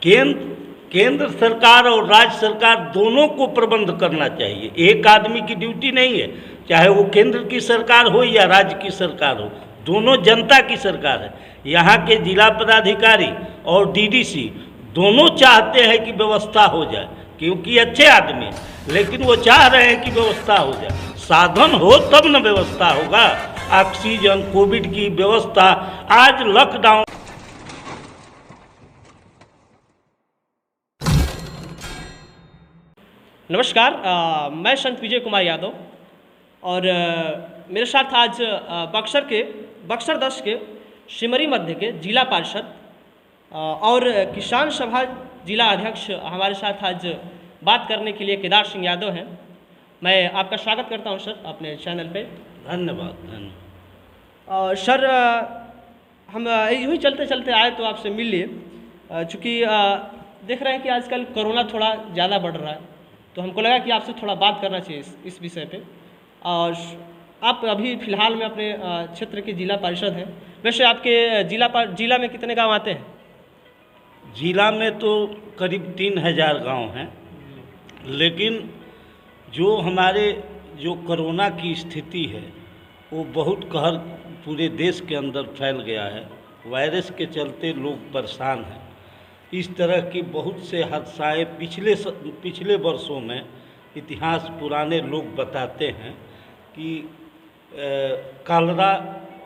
केंद्र केंद्र सरकार और राज्य सरकार दोनों को प्रबंध करना चाहिए। एक आदमी की ड्यूटी नहीं है, चाहे वो केंद्र की सरकार हो या राज्य की सरकार हो, दोनों जनता की सरकार है। यहाँ के जिला पदाधिकारी और डीडीसी दोनों चाहते हैं कि व्यवस्था हो जाए, क्योंकि अच्छे आदमी हैं, लेकिन वो चाह रहे हैं कि व्यवस्था हो जाए। साधन हो तब न व्यवस्था होगा। ऑक्सीजन, कोविड की व्यवस्था, आज लॉकडाउन। नमस्कार, मैं संत विजय कुमार यादव और मेरे साथ आज बक्सर 10 के सिमरी मध्य के जिला पार्षद और किसान सभा जिला अध्यक्ष हमारे साथ आज बात करने के लिए केदार सिंह यादव हैं। मैं आपका स्वागत करता हूं सर अपने चैनल पे। धन्यवाद। सर, हम यूँ चलते चलते आए तो आपसे मिल लिए, चूँकि देख रहे हैं कि आजकल कोरोना थोड़ा ज़्यादा बढ़ रहा है, तो हमको लगा कि आपसे थोड़ा बात करना चाहिए इस विषय पे। और आप अभी फ़िलहाल में अपने क्षेत्र के जिला पार्षद हैं। वैसे आपके जिला में कितने गांव आते हैं? जिला में तो करीब 3000 गांव हैं, लेकिन जो कोरोना की स्थिति है वो बहुत कहर पूरे देश के अंदर फैल गया है। वायरस के चलते लोग परेशान हैं। इस तरह की बहुत से हादसाएँ पिछले वर्षों में इतिहास पुराने लोग बताते हैं कि कलरा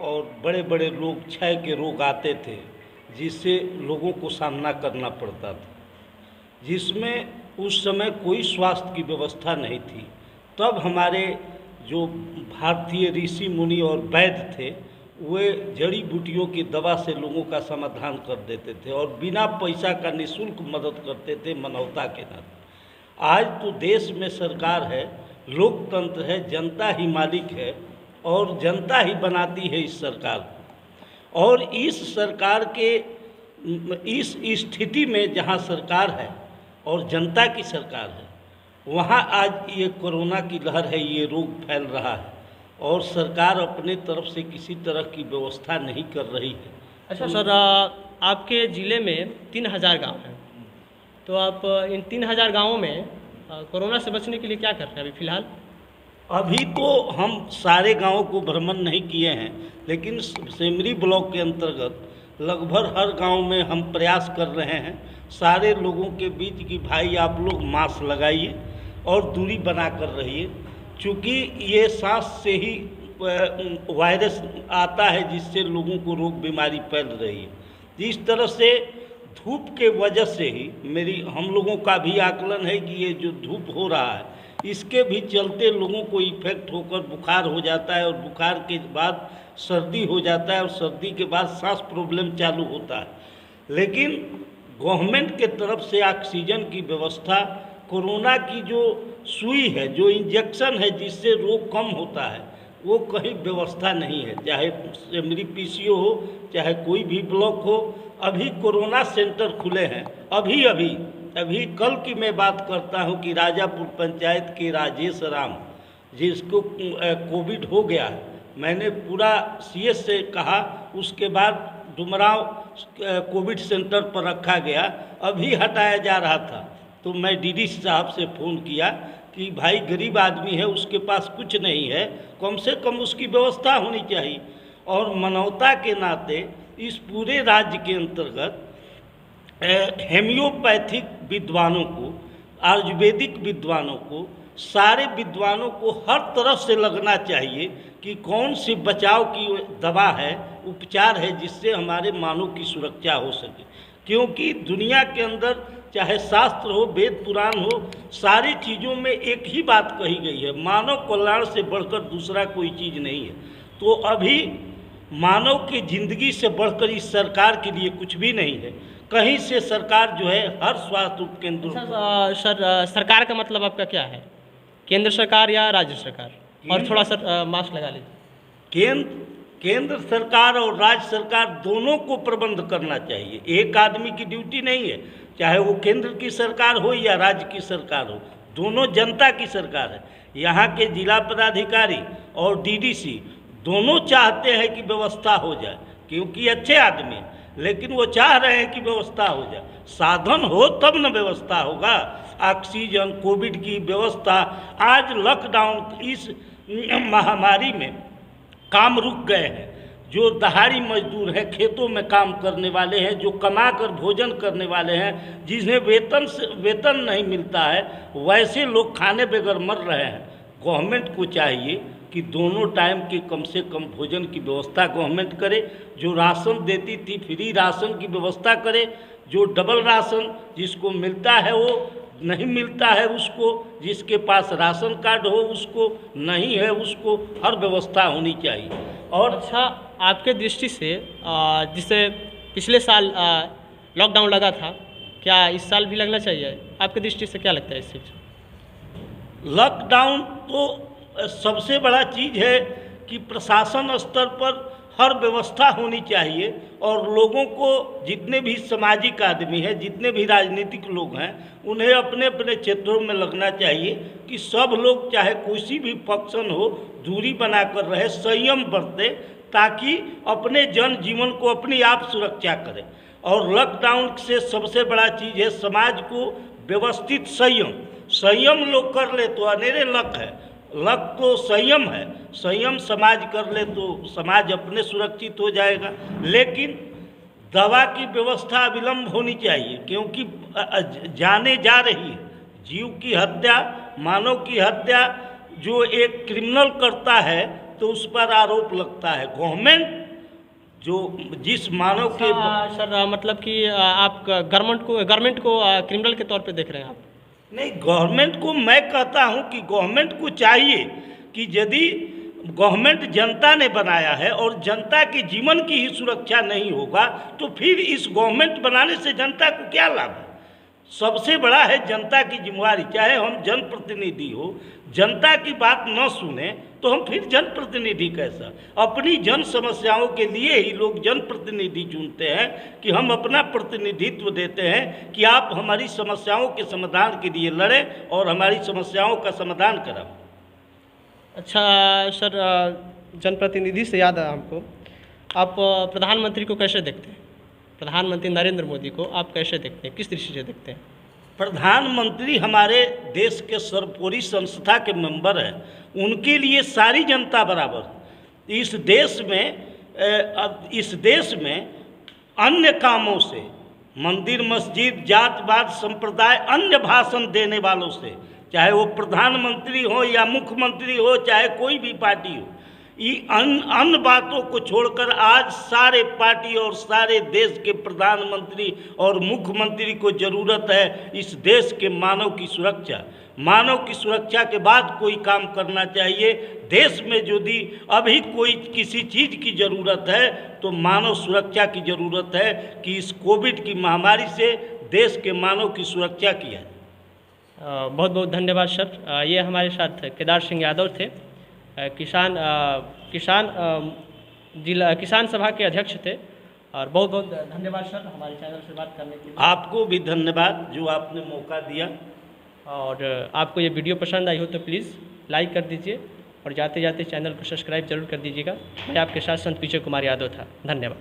और बड़े बड़े रोग, क्षय के रोग आते थे, जिससे लोगों को सामना करना पड़ता था, जिसमें उस समय कोई स्वास्थ्य की व्यवस्था नहीं थी। तब हमारे जो भारतीय ऋषि मुनि और वैद्य थे, वे जड़ी बूटियों की दवा से लोगों का समाधान कर देते थे और बिना पैसा का निःशुल्क मदद करते थे मानवता के नाते। आज तो देश में सरकार है, लोकतंत्र है, जनता ही मालिक है और जनता ही बनाती है इस सरकार को। और इस सरकार के इस स्थिति में जहां सरकार है और जनता की सरकार है, वहां आज ये कोरोना की लहर है, ये रोग फैल रहा है और सरकार अपने तरफ से किसी तरह की व्यवस्था नहीं कर रही है। अच्छा सर, आपके ज़िले में 3000 गांव हैं, तो आप इन 3000 गांवों में कोरोना से बचने के लिए क्या कर रहे हैं अभी फ़िलहाल? अभी तो हम सारे गांवों को भ्रमण नहीं किए हैं, लेकिन सिमरी ब्लॉक के अंतर्गत लगभग हर गांव में हम प्रयास कर रहे हैं सारे लोगों के बीच कि भाई आप लोग मास्क लगाइए और दूरी बना कर रहिए, चूँकि ये सांस से ही वायरस आता है, जिससे लोगों को रोग बीमारी फैल रही है। इस तरह से धूप के वजह से ही हम लोगों का भी आकलन है कि ये जो धूप हो रहा है, इसके भी चलते लोगों को इफेक्ट होकर बुखार हो जाता है और बुखार के बाद सर्दी हो जाता है और सर्दी के बाद सांस प्रॉब्लम चालू होता है। लेकिन गवर्नमेंट के तरफ से ऑक्सीजन की व्यवस्था, कोरोना की जो सुई है, जो इंजेक्शन है जिससे रोग कम होता है, वो कहीं व्यवस्था नहीं है। चाहे सिमरी पीसीओ हो, चाहे कोई भी ब्लॉक हो, अभी कोरोना सेंटर खुले हैं। अभी कल की मैं बात करता हूं कि राजापुर पंचायत के राजेश राम, जिसको कोविड हो गया है, मैंने पूरा सीएस से कहा, उसके बाद डुमराव कोविड सेंटर पर रखा गया, अभी हटाया जा रहा था। तो मैं डीडी साहब से फ़ोन किया कि भाई गरीब आदमी है, उसके पास कुछ नहीं है, कम से कम उसकी व्यवस्था होनी चाहिए। और मानवता के नाते इस पूरे राज्य के अंतर्गत हेमियोपैथिक विद्वानों को, आयुर्वेदिक विद्वानों को, सारे विद्वानों को हर तरफ से लगना चाहिए कि कौन सी बचाव की दवा है, उपचार है, जिससे हमारे मानव की सुरक्षा हो सके। क्योंकि दुनिया के अंदर चाहे शास्त्र हो, वेद पुराण हो, सारी चीज़ों में एक ही बात कही गई है, मानव कल्याण से बढ़कर दूसरा कोई चीज़ नहीं है। तो अभी मानव की जिंदगी से बढ़कर इस सरकार के लिए कुछ भी नहीं है। कहीं से सरकार जो है हर स्वास्थ्य उपकेंद्र। सर, सरकार का मतलब आपका क्या है? केंद्र सरकार या राज्य सरकार? और थोड़ा सर मास्क लगा लीजिए। केंद्र सरकार और राज्य सरकार दोनों को प्रबंध करना चाहिए। एक आदमी की ड्यूटी नहीं है, चाहे वो केंद्र की सरकार हो या राज्य की सरकार हो, दोनों जनता की सरकार है। यहाँ के जिला पदाधिकारी और डीडीसी दोनों चाहते हैं कि व्यवस्था हो जाए, क्योंकि अच्छे आदमी हैं, लेकिन वो चाह रहे हैं कि व्यवस्था हो जाए। साधन हो तब न व्यवस्था होगा। ऑक्सीजन, कोविड की व्यवस्था, आज लॉकडाउन, इस महामारी में काम रुक गए हैं। जो दहाड़ी मजदूर हैं, खेतों में काम करने वाले हैं, जो कमा कर भोजन करने वाले हैं, जिन्हें वेतन नहीं मिलता है, वैसे लोग खाने बगैर मर रहे हैं। गवर्नमेंट को चाहिए कि दोनों टाइम के कम से कम भोजन की व्यवस्था गवर्नमेंट करे। जो राशन देती थी, फ्री राशन की व्यवस्था करे। जो डबल राशन जिसको मिलता है वो नहीं मिलता है, उसको, जिसके पास राशन कार्ड हो उसको नहीं है, उसको हर व्यवस्था होनी चाहिए। और अच्छा, आपके दृष्टि से जिसे पिछले साल लॉकडाउन लगा था, क्या इस साल भी लगना चाहिए? आपके दृष्टि से क्या लगता है इस चीज़? लॉकडाउन तो सबसे बड़ा चीज़ है कि प्रशासन स्तर पर हर व्यवस्था होनी चाहिए और लोगों को, जितने भी सामाजिक आदमी हैं, जितने भी राजनीतिक लोग हैं, उन्हें अपने अपने क्षेत्रों में लगना चाहिए कि सब लोग, चाहे कोई भी फंक्शन हो, दूरी बनाकर रहे, संयम बरते, ताकि अपने जन जीवन को अपने आप सुरक्षा करें। और लॉकडाउन से सबसे बड़ा चीज़ है समाज को व्यवस्थित संयम लोग कर ले तो अनेरे लक है। लक तो संयम है, संयम समाज कर ले तो समाज अपने सुरक्षित हो जाएगा। लेकिन दवा की व्यवस्था अविलंब होनी चाहिए, क्योंकि जाने जा रही है। जीव की हत्या, मानव की हत्या जो एक क्रिमिनल करता है तो उस पर आरोप लगता है। गवर्नमेंट जो जिस मानव के सर, मतलब कि आप गवर्नमेंट को क्रिमिनल के तौर पे देख रहे हैं आप? नहीं, गवर्नमेंट को मैं कहता हूं कि गवर्नमेंट को चाहिए कि यदि गवर्नमेंट जनता ने बनाया है और जनता के जीवन की ही सुरक्षा नहीं होगा तो फिर इस गवर्नमेंट बनाने से जनता को क्या लाभ है? सबसे बड़ा है जनता की जिम्मेवारी। चाहे हम जनप्रतिनिधि हो, जनता की बात न सुने तो हम फिर जनप्रतिनिधि कैसा? अपनी जन समस्याओं के लिए ही लोग जनप्रतिनिधि चुनते हैं कि हम अपना प्रतिनिधित्व देते हैं कि आप हमारी समस्याओं के समाधान के लिए लड़ें और हमारी समस्याओं का समाधान करें। अच्छा सर, जनप्रतिनिधि से याद है हमको, आप प्रधानमंत्री को कैसे देखते हैं? प्रधानमंत्री नरेंद्र मोदी को आप कैसे देखते हैं, किस दृष्टि से देखते हैं? प्रधानमंत्री हमारे देश के सर्वोपरि संस्था के मेंबर हैं, उनके लिए सारी जनता बराबर। इस देश में अन्य कामों से, मंदिर मस्जिद, जात पात संप्रदाय, अन्य भाषण देने वालों से, चाहे वो प्रधानमंत्री हो या मुख्यमंत्री हो, चाहे कोई भी पार्टी हो, ये अन्य बातों को छोड़कर आज सारे पार्टी और सारे देश के प्रधानमंत्री और मुख्यमंत्री को ज़रूरत है इस देश के मानव की सुरक्षा। मानव की सुरक्षा के बाद कोई काम करना चाहिए। देश में यदि अभी कोई किसी चीज़ की ज़रूरत है तो मानव सुरक्षा की ज़रूरत है कि इस कोविड की महामारी से देश के मानव की सुरक्षा की है। बहुत बहुत धन्यवाद सर। ये हमारे साथ केदार सिंह यादव थे, किसान सभा के अध्यक्ष थे। और बहुत बहुत धन्यवाद सर हमारे चैनल से बात करने के लिए। आपको भी धन्यवाद जो आपने मौका दिया। और आपको ये वीडियो पसंद आई हो तो प्लीज़ लाइक कर दीजिए और जाते जाते चैनल को सब्सक्राइब जरूर कर दीजिएगा। मैं आपके साथ संत विजय कुमार यादव था। धन्यवाद।